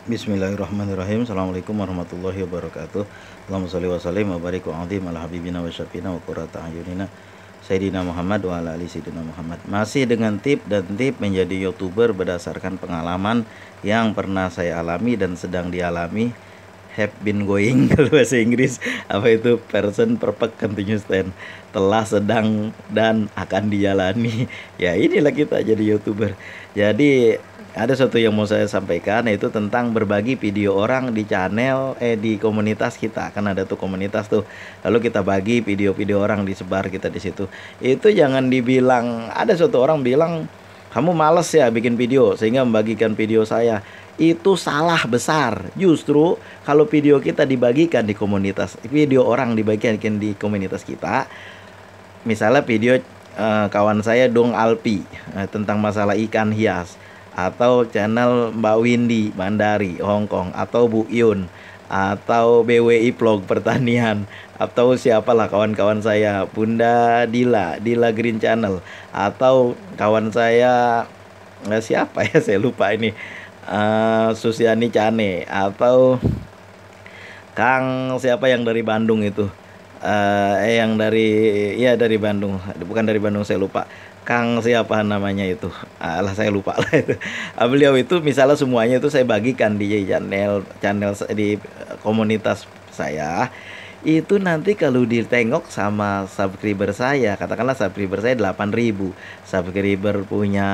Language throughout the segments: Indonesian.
Bismillahirrahmanirrahim. Assalamualaikum warahmatullahi wabarakatuh. Allahumma sholli wa sallim wa barik wa azim ala habibina wa syafina wa qurrata ayunina Sayyidina Muhammad wa ala ali Sayyidina Muhammad. Masih dengan tip dan tip menjadi YouTuber berdasarkan pengalaman yang pernah saya alami dan sedang dialami. Have been going kalau bahasa Inggris, apa itu, person perfect continuous tense, telah, sedang, dan akan dijalani. Ya inilah kita jadi YouTuber. Jadi ada satu yang mau saya sampaikan, yaitu tentang berbagi video orang di channel di komunitas kita. Kan ada tuh komunitas tuh, lalu kita bagi video-video orang, disebar kita di situ. Itu jangan dibilang, ada satu orang bilang kamu males ya bikin video sehingga membagikan video saya. Itu salah besar. Justru kalau video kita dibagikan di komunitas, video orang dibagikan di komunitas kita, misalnya video kawan saya Dong Alpi tentang masalah ikan hias, atau channel Mbak Windy Mandari Hong Kong, atau Bu Yun, atau BWI Vlog Pertanian, atau siapalah kawan-kawan saya, Bunda Dila Green Channel, atau kawan saya siapa ya, saya lupa ini, Susiani Cane, atau Kang siapa yang dari Bandung itu, yang dari, ya dari Bandung, bukan dari Bandung, saya lupa. Kang siapa namanya itu, alah saya lupa lah itu. Beliau itu misalnya semuanya itu saya bagikan di channel di komunitas saya. Itu nanti kalau ditengok sama subscriber saya, katakanlah subscriber saya 8.000, subscriber punya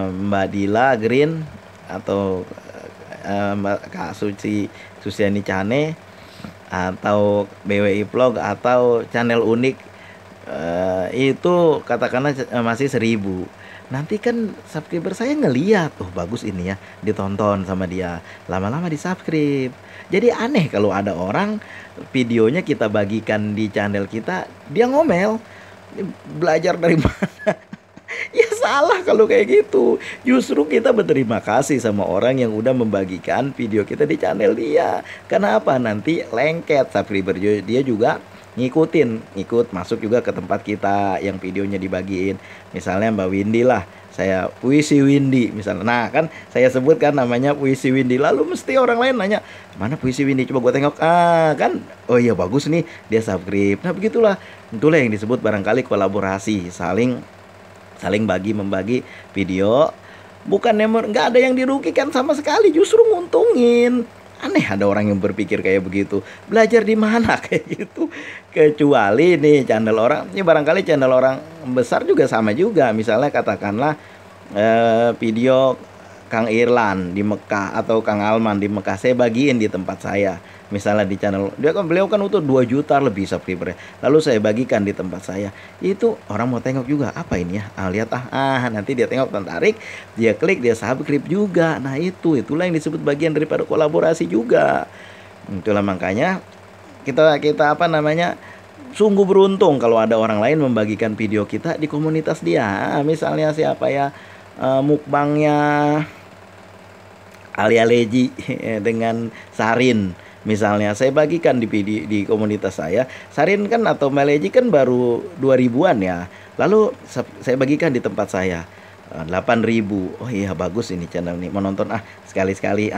Mbak Dila Green, atau Mbak Kak Susiani Cane, atau BWI Vlog, atau channel unik, itu katakanlah masih 1.000. Nanti kan subscriber saya ngeliat, oh bagus ini ya, ditonton sama dia, lama-lama di subscribe. Jadi aneh kalau ada orang videonya kita bagikan di channel kita, dia ngomel, belajar dari mana? Ya salah kalau kayak gitu. Justru kita berterima kasih sama orang yang udah membagikan video kita di channel dia. Kenapa? Nanti lengket subscriber dia juga ikut masuk juga ke tempat kita yang videonya dibagiin. Misalnya Mbak Windy lah, saya Puisi Windy misalnya. Nah kan saya sebut kan namanya Puisi Windy, lalu mesti orang lain nanya, mana Puisi Windy, coba gue tengok, kan, oh iya bagus nih, dia subscribe. Nah begitulah, itulah yang disebut barangkali kolaborasi, saling membagi video. Bukannya nggak ada yang dirugikan sama sekali, justru nguntungin. Aneh ada orang yang berpikir kayak begitu. Belajar di mana kayak gitu? Kecuali nih channel orang, ini barangkali channel orang besar juga sama juga. Misalnya katakanlah video Kang Irlan di Mekah atau Kang Alman di Mekah, saya bagiin di tempat saya. Misalnya di channel dia kan, beliau kan utuh 2 juta lebih subscribernya, lalu saya bagikan di tempat saya. Itu orang mau tengok juga, apa ini ya, lihat nanti dia tengok, tertarik, dia klik, dia subscribe juga. Nah itulah yang disebut bagian daripada kolaborasi juga. Itulah makanya kita apa namanya, sungguh beruntung kalau ada orang lain membagikan video kita di komunitas dia. Misalnya siapa ya, mukbangnya Alia Leji dengan Sarin, misalnya saya bagikan di komunitas saya. Sarin kan atau Meleji kan baru 2.000-an ya, lalu saya bagikan di tempat saya 8.000. Oh iya bagus ini channel nih, mau nonton sekali-sekali,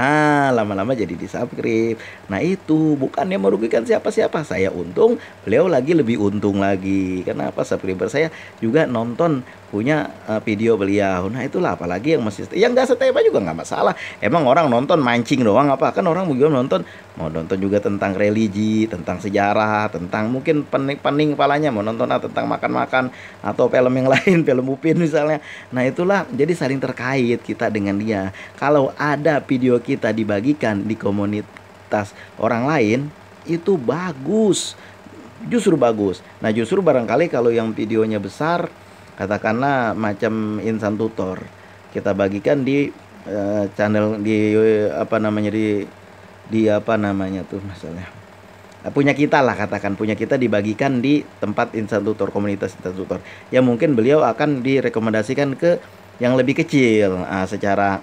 lama-lama jadi di subscribe. Nah itu bukannya merugikan siapa-siapa, saya untung, beliau lagi lebih untung lagi. Kenapa? Subscriber saya juga nonton, punya video beliau. Nah itulah, apalagi yang masih yang nggak setia juga nggak masalah. Emang orang nonton mancing doang apa? Kan orang juga mau nonton juga tentang religi, tentang sejarah, tentang mungkin pening kepalanya mau nonton tentang makan-makan, atau film yang lain, film Upin misalnya. Nah itulah, jadi saling terkait kita dengan dia. Kalau ada video kita dibagikan di komunitas orang lain, itu bagus, justru bagus. Nah justru barangkali kalau yang videonya besar, katakanlah macam Insan Tutor, kita bagikan di channel di apa namanya, di apa namanya tuh, misalnya punya kita lah, katakan punya kita dibagikan di tempat Insan Tutor, komunitas Insan Tutor, ya mungkin beliau akan direkomendasikan ke yang lebih kecil secara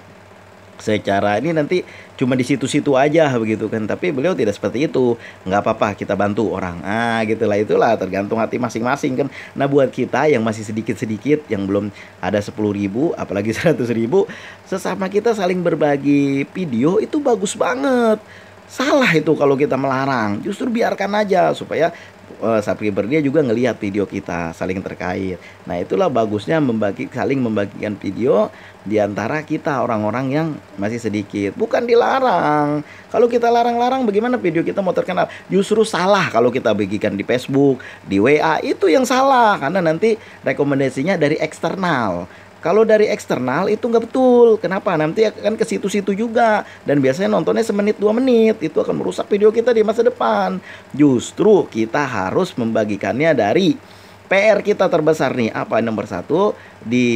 secara ini nanti cuma di situ-situ aja begitu kan, tapi beliau tidak seperti itu. Nggak apa-apa, kita bantu orang, gitulah, itulah tergantung hati masing-masing kan. Nah buat kita yang masih sedikit-sedikit, yang belum ada 10.000 apalagi 100.000, sesama kita saling berbagi video itu bagus banget. Salah itu kalau kita melarang, justru biarkan aja supaya subscriber dia juga ngelihat video kita, saling terkait. Nah itulah bagusnya saling membagikan video di antara kita orang-orang yang masih sedikit, bukan dilarang. Kalau kita larang-larang bagaimana video kita mau terkenal? Justru salah kalau kita bagikan di Facebook, di WA, itu yang salah karena nanti rekomendasinya dari eksternal. Kalau dari eksternal itu nggak betul. Kenapa? Nanti akan ke situ-situ juga. Dan biasanya nontonnya semenit 2 menit. Itu akan merusak video kita di masa depan. Justru kita harus membagikannya dari PR kita terbesar nih. Apa nomor satu di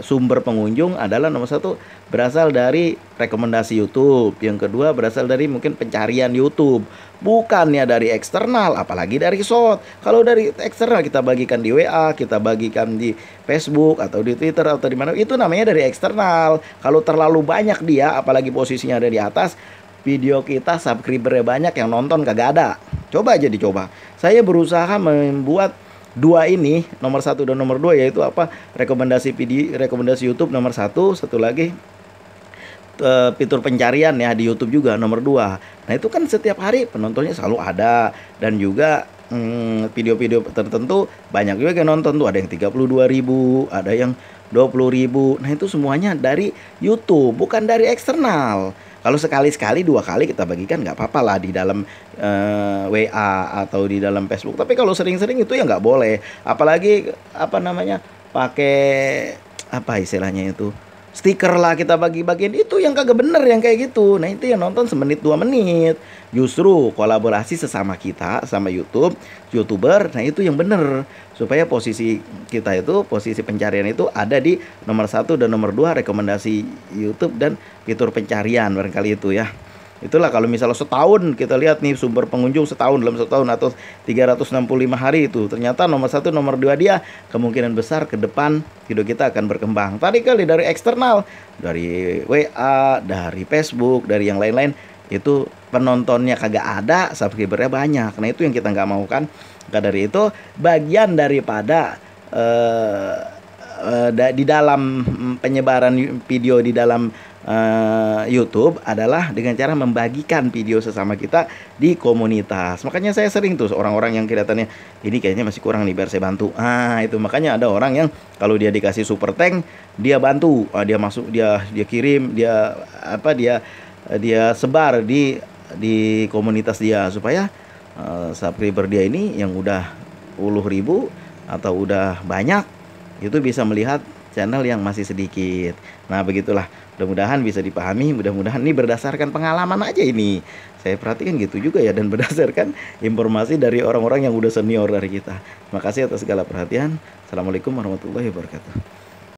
sumber pengunjung adalah nomor satu berasal dari rekomendasi YouTube. Yang kedua berasal dari mungkin pencarian YouTube. Bukannya dari eksternal, apalagi dari short. Kalau dari eksternal kita bagikan di WA, kita bagikan di Facebook atau di Twitter atau di mana, itu namanya dari eksternal. Kalau terlalu banyak dia, apalagi posisinya ada di atas, video kita subscribernya banyak, yang nonton kagak ada. Coba aja dicoba. Saya berusaha membuat dua ini, nomor satu dan nomor dua, yaitu apa? Rekomendasi video, rekomendasi YouTube nomor satu lagi fitur pencarian ya di YouTube juga nomor 2. Nah itu kan setiap hari penontonnya selalu ada, dan juga video-video tertentu banyak juga yang nonton tuh, ada yang 32.000, ada yang 20.000. Nah itu semuanya dari YouTube, bukan dari eksternal. Kalau sekali-sekali 2 kali kita bagikan nggak apa-apa lah di dalam WA atau di dalam Facebook. Tapi kalau sering-sering itu ya nggak boleh. Apalagi apa namanya, pakai apa istilahnya itu, stiker lah kita bagi-bagiin, itu yang kagak bener yang kayak gitu. Nah itu yang nonton semenit 2 menit. Justru kolaborasi sesama kita sama YouTuber, nah itu yang bener, supaya posisi kita itu, posisi pencarian itu ada di nomor 1 dan nomor 2 rekomendasi YouTube dan fitur pencarian, barangkali itu ya. Itulah kalau misalnya setahun kita lihat nih sumber pengunjung setahun, dalam setahun atau 365 hari itu, ternyata nomor 1 nomor 2 dia, kemungkinan besar ke depan video kita akan berkembang. Tadi kali dari eksternal, dari WA, dari Facebook, dari yang lain-lain, itu penontonnya kagak ada, subscribernya banyak. Nah itu yang kita nggak mau kan. Maka dari itu bagian daripada di dalam penyebaran video di dalam YouTube adalah dengan cara membagikan video sesama kita di komunitas. Makanya saya sering tuh orang-orang yang kelihatannya ini kayaknya masih kurang nih, biar saya bantu. Itu makanya ada orang yang kalau dia dikasih super tank dia bantu, dia masuk, dia kirim, dia sebar di komunitas dia, supaya subscriber dia ini yang udah puluh ribu atau udah banyak itu bisa melihat channel yang masih sedikit. Nah begitulah, mudah-mudahan bisa dipahami, mudah-mudahan ini berdasarkan pengalaman aja ini. Saya perhatikan gitu juga ya, dan berdasarkan informasi dari orang-orang yang udah senior dari kita. Terima kasih atas segala perhatian. Assalamualaikum warahmatullahi wabarakatuh.